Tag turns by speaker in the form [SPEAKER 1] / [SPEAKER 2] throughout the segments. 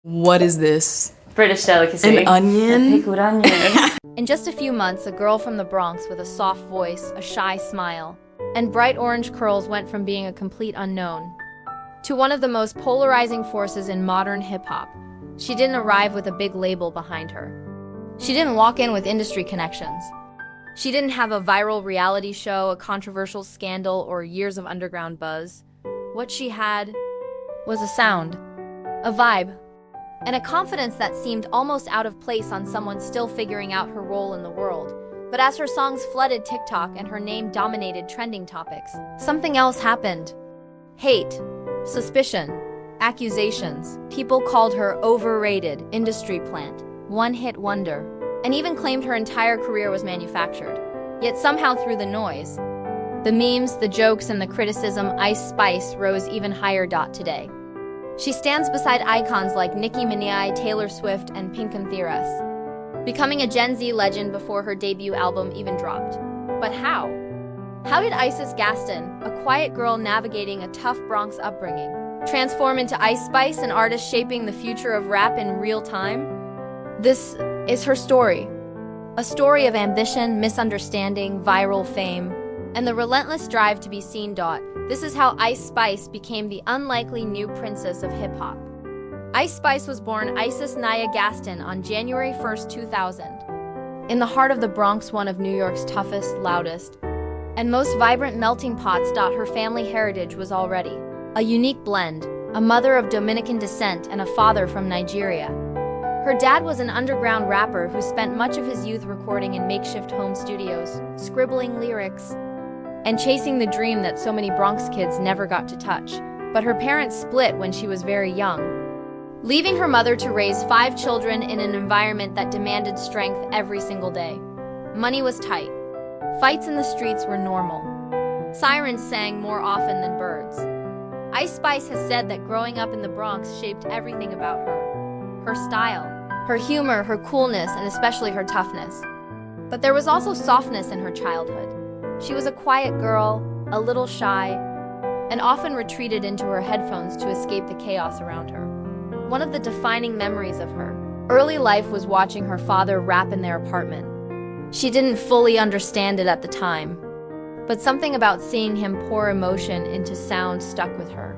[SPEAKER 1] What is this?
[SPEAKER 2] British delicacy.
[SPEAKER 1] An onion?
[SPEAKER 2] A pickled onion.
[SPEAKER 3] In just a few months, a girl from the Bronx with a soft voice, a shy smile, and bright orange curls went from being a complete unknown to one of the most polarizing forces in modern hip-hop. She didn't arrive with a big label behind her. She didn't walk in with industry connections. She didn't have a viral reality show, a controversial scandal, or years of underground buzz. What she had was a sound, a vibe, and a confidence that seemed almost out of place on someone still figuring out her role in the world. But as her songs flooded TikTok and her name dominated trending topics, something else happened. Hate, suspicion, accusations. People called her overrated, industry plant, one-hit wonder, and even claimed her entire career was manufactured. Yet somehow through the noise, the memes, the jokes, and the criticism, Ice Spice rose even higher today. She stands beside icons like Nicki Minaj, Taylor Swift, and PinkPantheress, becoming a Gen Z legend before her debut album even dropped. But how? How did Isis Gaston, a quiet girl navigating a tough Bronx upbringing, transform into Ice Spice, an artist shaping the future of rap in real time? This is her story. A story of ambition, misunderstanding, viral fame, and the relentless drive to be seen. This is how Ice Spice became the unlikely new princess of hip-hop. Ice Spice was born Isis Naya Gaston on January 1st, 2000. In the heart of the Bronx, one of New York's toughest, loudest, and most vibrant melting pots. Her family heritage was already a unique blend, a mother of Dominican descent and a father from Nigeria. Her dad was an underground rapper who spent much of his youth recording in makeshift home studios, scribbling lyrics, and chasing the dream that so many Bronx kids never got to touch. But her parents split when she was very young, leaving her mother to raise 5 children in an environment that demanded strength every single day. Money was tight. Fights in the streets were normal. Sirens sang more often than birds. Ice Spice has said that growing up in the Bronx shaped everything about her. Her style, her humor, her coolness, and especially her toughness. But there was also softness in her childhood. She was a quiet girl, a little shy, and often retreated into her headphones to escape the chaos around her. One of the defining memories of her early life was watching her father rap in their apartment. She didn't fully understand it at the time, but something about seeing him pour emotion into sound stuck with her.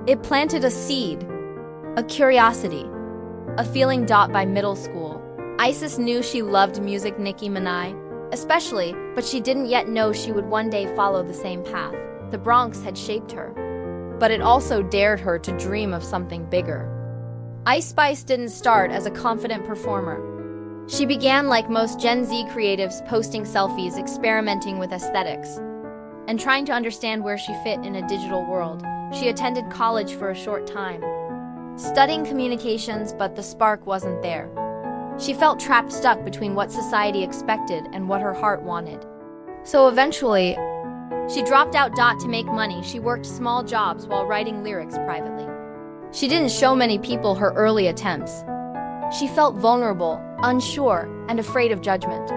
[SPEAKER 3] It planted a seed, a curiosity, a feeling. By middle school, Isis knew she loved music, Nicki Minaj especially, but she didn't yet know she would one day follow the same path. The Bronx had shaped her, but it also dared her to dream of something bigger. Ice Spice didn't start as a confident performer. She began like most Gen Z creatives, posting selfies, experimenting with aesthetics, and trying to understand where she fit in a digital world. She attended college for a short time, studying communications, but the spark wasn't there. She felt trapped, stuck between what society expected and what her heart wanted. So eventually, she dropped out. To make money, she worked small jobs while writing lyrics privately. She didn't show many people her early attempts. She felt vulnerable, unsure, and afraid of judgment.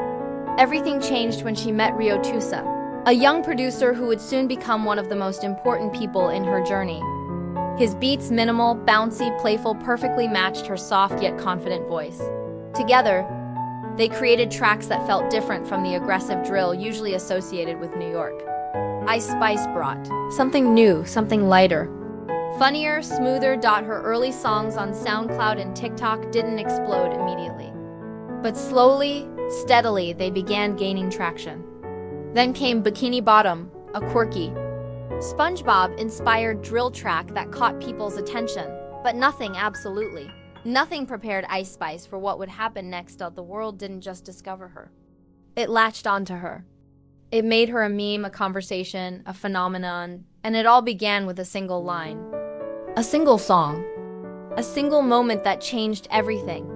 [SPEAKER 3] Everything changed when she met RIOTUSA, a young producer who would soon become one of the most important people in her journey. His beats, minimal, bouncy, playful, perfectly matched her soft yet confident voice. Together, they created tracks that felt different from the aggressive drill usually associated with New York. Ice Spice brought something new, something lighter, funnier, smoother. Her early songs on SoundCloud and TikTok didn't explode immediately, but slowly, steadily, they began gaining traction. Then came Bikini Bottom, a quirky, SpongeBob-inspired drill track that caught people's attention, but absolutely nothing prepared Ice Spice for what would happen next. The world didn't just discover her. It latched onto her. It made her a meme, a conversation, a phenomenon, and it all began with a single line. A single song. A single moment that changed everything.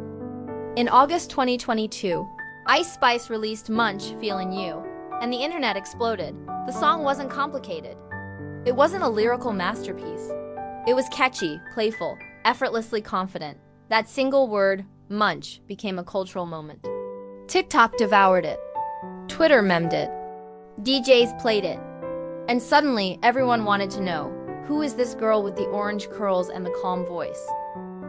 [SPEAKER 3] In August 2022, Ice Spice released Munch, Feelin' You, and the internet exploded. The song wasn't complicated. It wasn't a lyrical masterpiece. It was catchy, playful, effortlessly confident. That single word, Munch, became a cultural moment. TikTok devoured it. Twitter memed it. DJs played it. And suddenly, everyone wanted to know, who is this girl with the orange curls and the calm voice?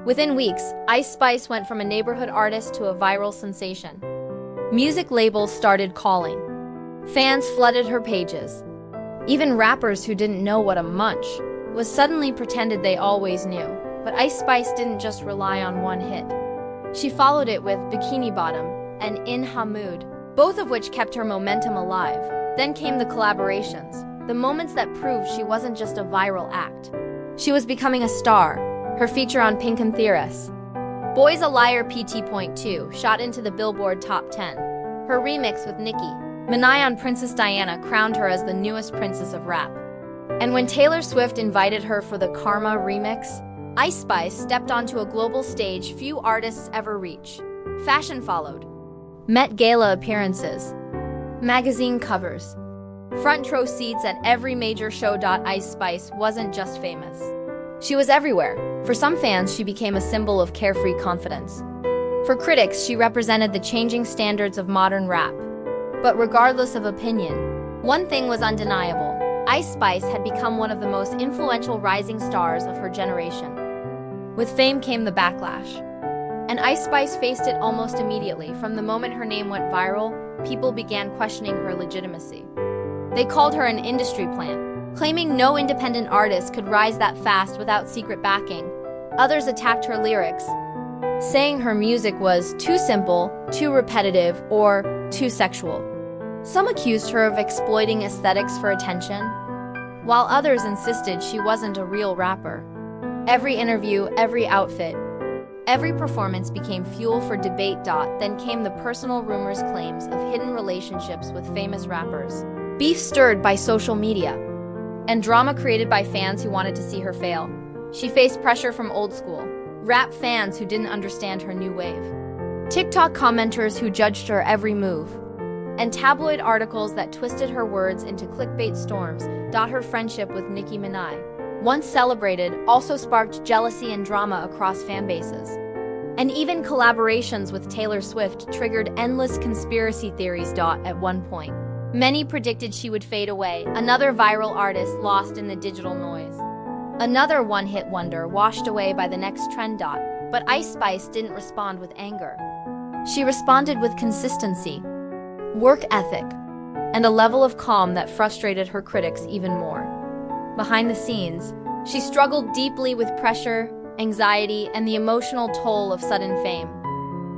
[SPEAKER 3] Within weeks, Ice Spice went from a neighborhood artist to a viral sensation. Music labels started calling. Fans flooded her pages. Even rappers who didn't know what a munch was suddenly pretended they always knew. But Ice Spice didn't just rely on one hit. She followed it with Bikini Bottom and In Hamood, both of which kept her momentum alive. Then came the collaborations, the moments that proved she wasn't just a viral act. She was becoming a star. Her feature on PinkPantheress, Boy's a Liar PT.2, shot into the Billboard Top 10. Her remix with Nicki Minaj on Princess Diana crowned her as the newest princess of rap. And when Taylor Swift invited her for the Karma remix, Ice Spice stepped onto a global stage few artists ever reach. Fashion followed. Met Gala appearances, magazine covers, front row seats at every major show. Ice Spice wasn't just famous. She was everywhere. For some fans, she became a symbol of carefree confidence. For critics, she represented the changing standards of modern rap. But regardless of opinion, one thing was undeniable. Ice Spice had become one of the most influential rising stars of her generation. With fame came the backlash. And Ice Spice faced it almost immediately. From the moment her name went viral, people began questioning her legitimacy. They called her an industry plant, claiming no independent artist could rise that fast without secret backing. Others attacked her lyrics, saying her music was too simple, too repetitive, or too sexual. Some accused her of exploiting aesthetics for attention, while others insisted she wasn't a real rapper. Every interview, every outfit, every performance became fuel for debate. Then came the personal rumors, claims of hidden relationships with famous rappers, beef stirred by social media, and drama created by fans who wanted to see her fail. She faced pressure from old school rap fans who didn't understand her new wave, TikTok commenters who judged her every move, and tabloid articles that twisted her words into clickbait storms. Her friendship with Nicki Minaj, once celebrated, also sparked jealousy and drama across fan bases. And even collaborations with Taylor Swift triggered endless conspiracy theories. At one point, many predicted she would fade away, another viral artist lost in the digital noise. Another one-hit wonder washed away by the next trend. But Ice Spice didn't respond with anger. She responded with consistency, work ethic, and a level of calm that frustrated her critics even more. Behind the scenes, she struggled deeply with pressure, anxiety, and the emotional toll of sudden fame.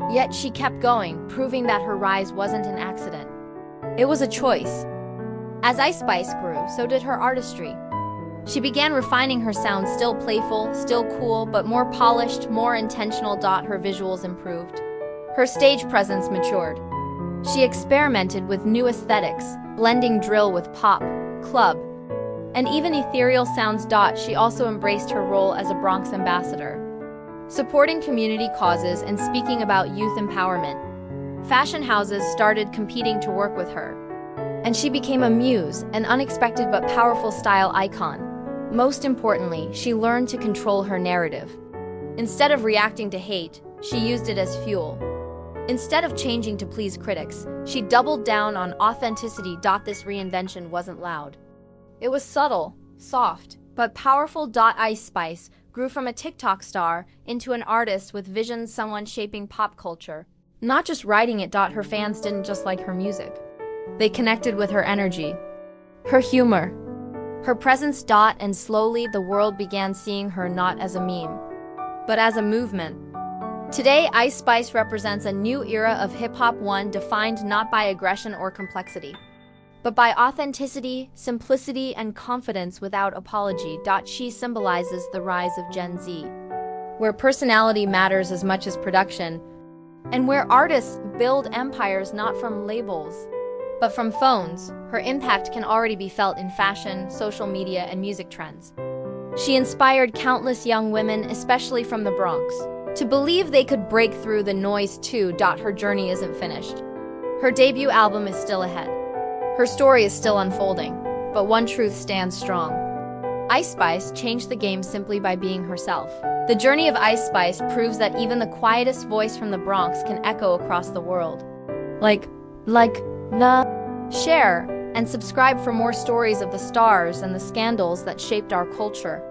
[SPEAKER 3] Yet she kept going, proving that her rise wasn't an accident. It was a choice. As Ice Spice grew, so did her artistry. She began refining her sound, still playful, still cool, but more polished, more intentional. Her visuals improved. Her stage presence matured. She experimented with new aesthetics, blending drill with pop, club, and even ethereal sounds. She also embraced her role as a Bronx ambassador, supporting community causes and speaking about youth empowerment. Fashion houses started competing to work with her, and she became a muse, an unexpected but powerful style icon. Most importantly, she learned to control her narrative. Instead of reacting to hate, she used it as fuel. Instead of changing to please critics, she doubled down on authenticity. This reinvention wasn't loud. It was subtle, soft, but powerful. Ice Spice grew from a TikTok star into an artist with visions, someone shaping pop culture. Not just writing it. Her fans didn't just like her music. They connected with her energy, her humor, her presence. And slowly the world began seeing her not as a meme, but as a movement. Today, Ice Spice represents a new era of hip-hop, one defined not by aggression or complexity, but by authenticity, simplicity, and confidence without apology. She symbolizes the rise of Gen Z, where personality matters as much as production, and where artists build empires not from labels, but from phones. Her impact can already be felt in fashion, social media, and music trends. She inspired countless young women, especially from the Bronx, to believe they could break through the noise too. Her journey isn't finished. Her debut album is still ahead. Her story is still unfolding, but one truth stands strong. Ice Spice changed the game simply by being herself. The journey of Ice Spice proves that even the quietest voice from the Bronx can echo across the world. Share, and subscribe for more stories of the stars and the scandals that shaped our culture.